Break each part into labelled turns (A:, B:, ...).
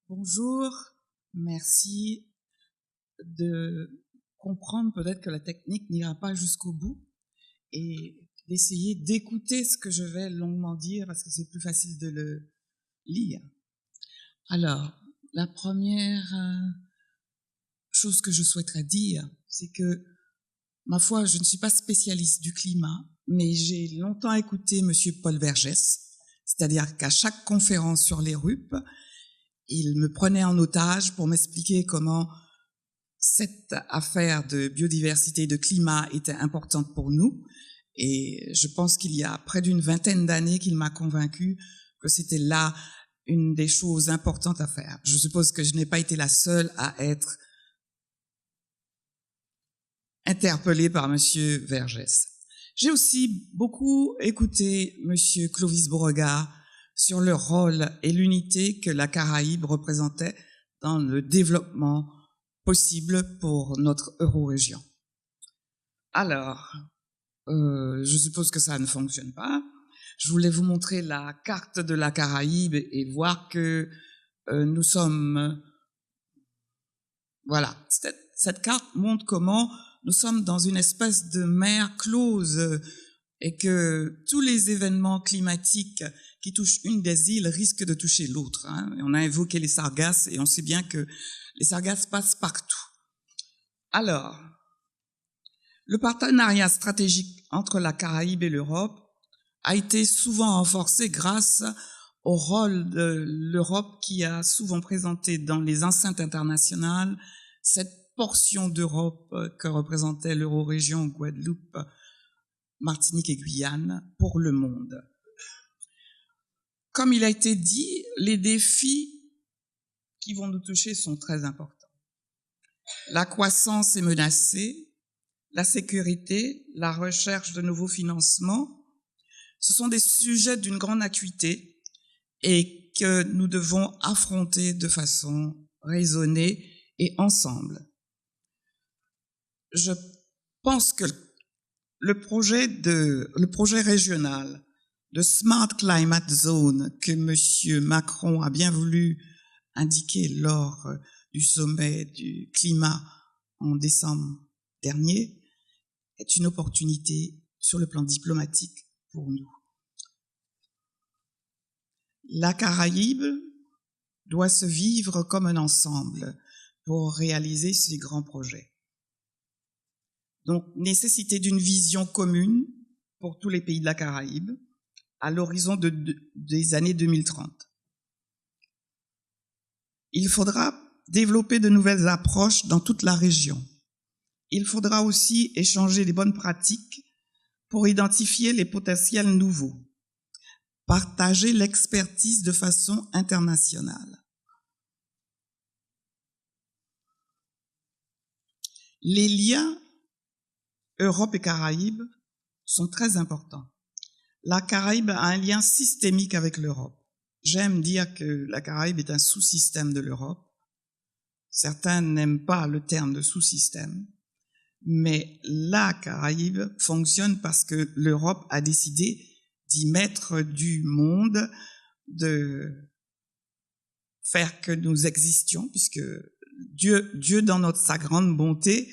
A: Bonjour, merci de comprendre peut-être que la technique n'ira pas jusqu'au bout et d'essayer d'écouter ce que je vais longuement dire parce que c'est plus facile de le lire. Alors, la première chose que je souhaiterais dire, c'est que, ma foi, je ne suis pas spécialiste du climat, mais j'ai longtemps écouté Monsieur Paul Vergès, c'est-à-dire qu'à chaque conférence sur les RUP, il me prenait en otage pour m'expliquer comment cette affaire de biodiversité et de climat était importante pour nous. Et je pense qu'il y a près d'une vingtaine d'années qu'il m'a convaincu que c'était là une des choses importantes à faire. Je suppose que je n'ai pas été la seule à être interpellée par Monsieur Vergès. J'ai aussi beaucoup écouté Monsieur Clovis Beauregard sur le rôle et l'unité que la Caraïbe représentait dans le développement possible pour notre eurorégion. Alors, je suppose que ça ne fonctionne pas. Je voulais vous montrer la carte de la Caraïbe et voir que nous sommes... Voilà, cette carte montre comment nous sommes dans une espèce de mer close et que tous les événements climatiques qui touchent une des îles risquent de toucher l'autre. Hein. On a évoqué les sargasses et on sait bien que les sargasses passent partout. Alors, le partenariat stratégique entre la Caraïbe et l'Europe a été souvent renforcé grâce au rôle de l'Europe qui a souvent présenté dans les enceintes internationales cette portion d'Europe que représentait l'Eurorégion, Guadeloupe, Martinique et Guyane pour le monde. Comme il a été dit, les défis qui vont nous toucher sont très importants. La croissance est menacée, la sécurité, la recherche de nouveaux financements, ce sont des sujets d'une grande acuité et que nous devons affronter de façon raisonnée et ensemble. Je pense que le projet régional de Smart Climate Zone que M. Macron a bien voulu indiquer lors du sommet du climat en décembre dernier est une opportunité sur le plan diplomatique pour nous. La Caraïbe doit se vivre comme un ensemble pour réaliser ces grands projets. Donc, nécessité d'une vision commune pour tous les pays de la Caraïbe à l'horizon des années 2030. Il faudra développer de nouvelles approches dans toute la région. Il faudra aussi échanger les bonnes pratiques pour identifier les potentiels nouveaux, partager l'expertise de façon internationale. Les liens Europe et Caraïbes sont très importants. La Caraïbe a un lien systémique avec l'Europe. J'aime dire que la Caraïbe est un sous-système de l'Europe. Certains n'aiment pas le terme de sous-système, mais la Caraïbe fonctionne parce que l'Europe a décidé d'y mettre du monde, de faire que nous existions, puisque Dieu dans sa grande bonté,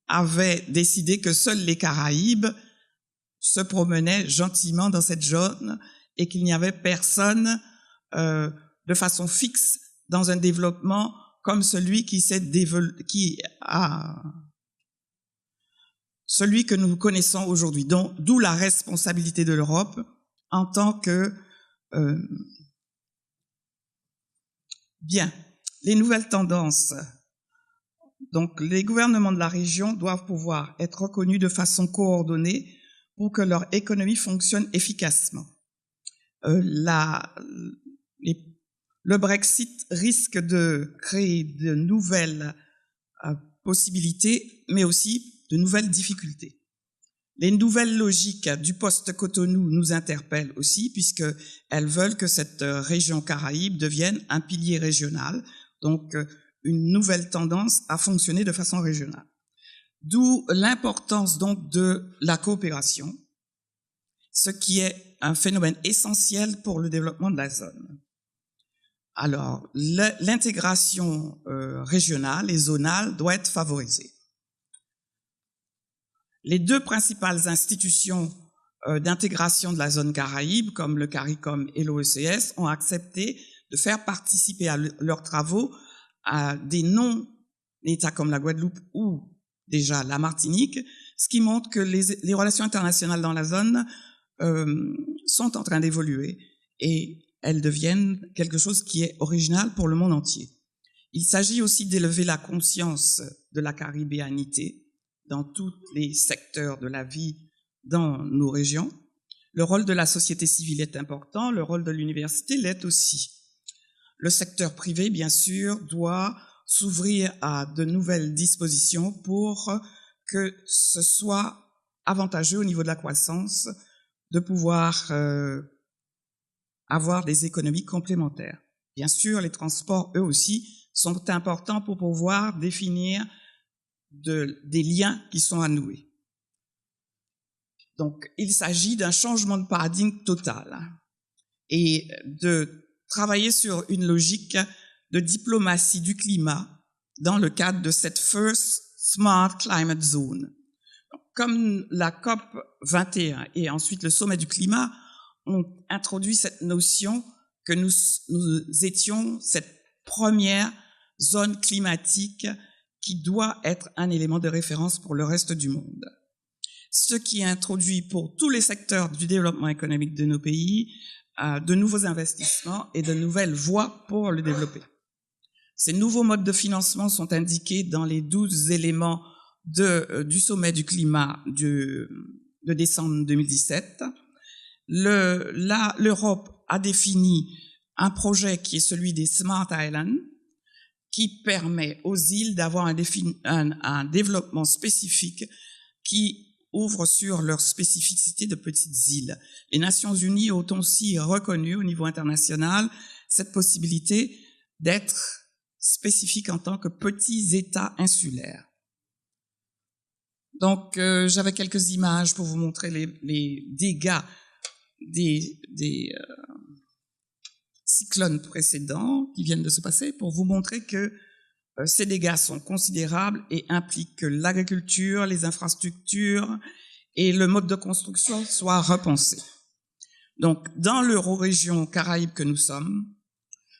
A: avait décidé que seuls les Caraïbes se promenaient gentiment dans cette zone et qu'il n'y avait personne de façon fixe dans un développement comme celui celui que nous connaissons aujourd'hui. D'où la responsabilité de l'Europe en tant que bien. Les nouvelles tendances. Donc, les gouvernements de la région doivent pouvoir être reconnus de façon coordonnée pour que leur économie fonctionne efficacement. Le Brexit risque de créer de nouvelles possibilités, mais aussi de nouvelles difficultés. Les nouvelles logiques du post-Cotonou nous interpellent aussi, puisqu'elles veulent que cette région Caraïbe devienne un pilier régional, donc une nouvelle tendance à fonctionner de façon régionale. D'où l'importance donc de la coopération, ce qui est un phénomène essentiel pour le développement de la zone. Alors, l'intégration régionale et zonale doit être favorisée. Les deux principales institutions d'intégration de la zone Caraïbe, comme le CARICOM et l'OECS, ont accepté de faire participer à leurs travaux à des non-États comme la Guadeloupe ou déjà la Martinique, ce qui montre que les relations internationales dans la zone sont en train d'évoluer et elles deviennent quelque chose qui est original pour le monde entier. Il s'agit aussi d'élever la conscience de la caribéanité dans tous les secteurs de la vie dans nos régions. Le rôle de la société civile est important, le rôle de l'université l'est aussi. Le secteur privé, bien sûr, doit s'ouvrir à de nouvelles dispositions pour que ce soit avantageux au niveau de la croissance de pouvoir avoir des économies complémentaires. Bien sûr, les transports, eux aussi, sont importants pour pouvoir définir des liens qui sont à nouer. Donc, il s'agit d'un changement de paradigme total et de travailler sur une logique de diplomatie du climat dans le cadre de cette First Smart Climate Zone. Comme la COP 21 et ensuite le sommet du climat ont introduit cette notion que nous étions cette première zone climatique qui doit être un élément de référence pour le reste du monde. Ce qui introduit pour tous les secteurs du développement économique de nos pays de nouveaux investissements et de nouvelles voies pour le développer. Ces nouveaux modes de financement sont indiqués dans les 12 éléments du sommet du climat de décembre 2017. L'Europe a défini un projet qui est celui des Smart Islands, qui permet aux îles d'avoir un développement spécifique qui ouvre sur leur spécificité de petites îles. Les Nations Unies ont aussi reconnu au niveau international cette possibilité d'être spécifique en tant que petits États insulaires. Donc, j'avais quelques images pour vous montrer les dégâts des cyclones précédents qui viennent de se passer, pour vous montrer que ces dégâts sont considérables et impliquent que l'agriculture, les infrastructures et le mode de construction soient repensés. Donc, dans l'Eurorégion Caraïbe que nous sommes,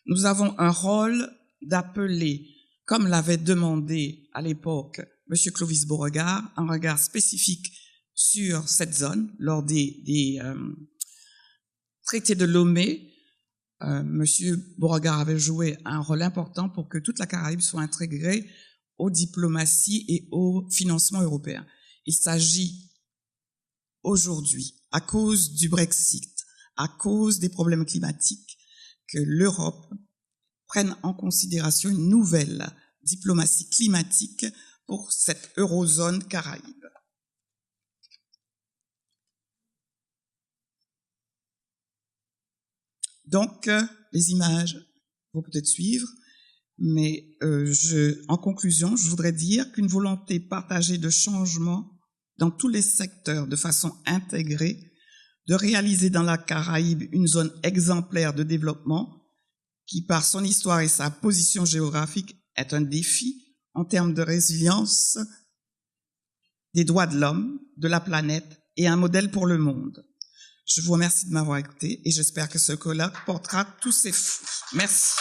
A: nous avons un rôle d'appeler, comme l'avait demandé à l'époque M. Clovis Beauregard, un regard spécifique sur cette zone lors des traités de Lomé. Monsieur Beauregard avait joué un rôle important pour que toute la Caraïbe soit intégrée aux diplomaties et au financement européen. Il s'agit aujourd'hui, à cause du Brexit, à cause des problèmes climatiques, que l'Europe prenne en considération une nouvelle diplomatie climatique pour cette eurozone Caraïbe. Donc, les images vont peut-être suivre, mais en conclusion, je voudrais dire qu'une volonté partagée de changement dans tous les secteurs de façon intégrée, de réaliser dans la Caraïbe une zone exemplaire de développement qui, par son histoire et sa position géographique, est un défi en termes de résilience des droits de l'homme, de la planète et un modèle pour le monde. Je vous remercie de m'avoir écouté et j'espère que ce colloque portera tous ses fruits. Merci.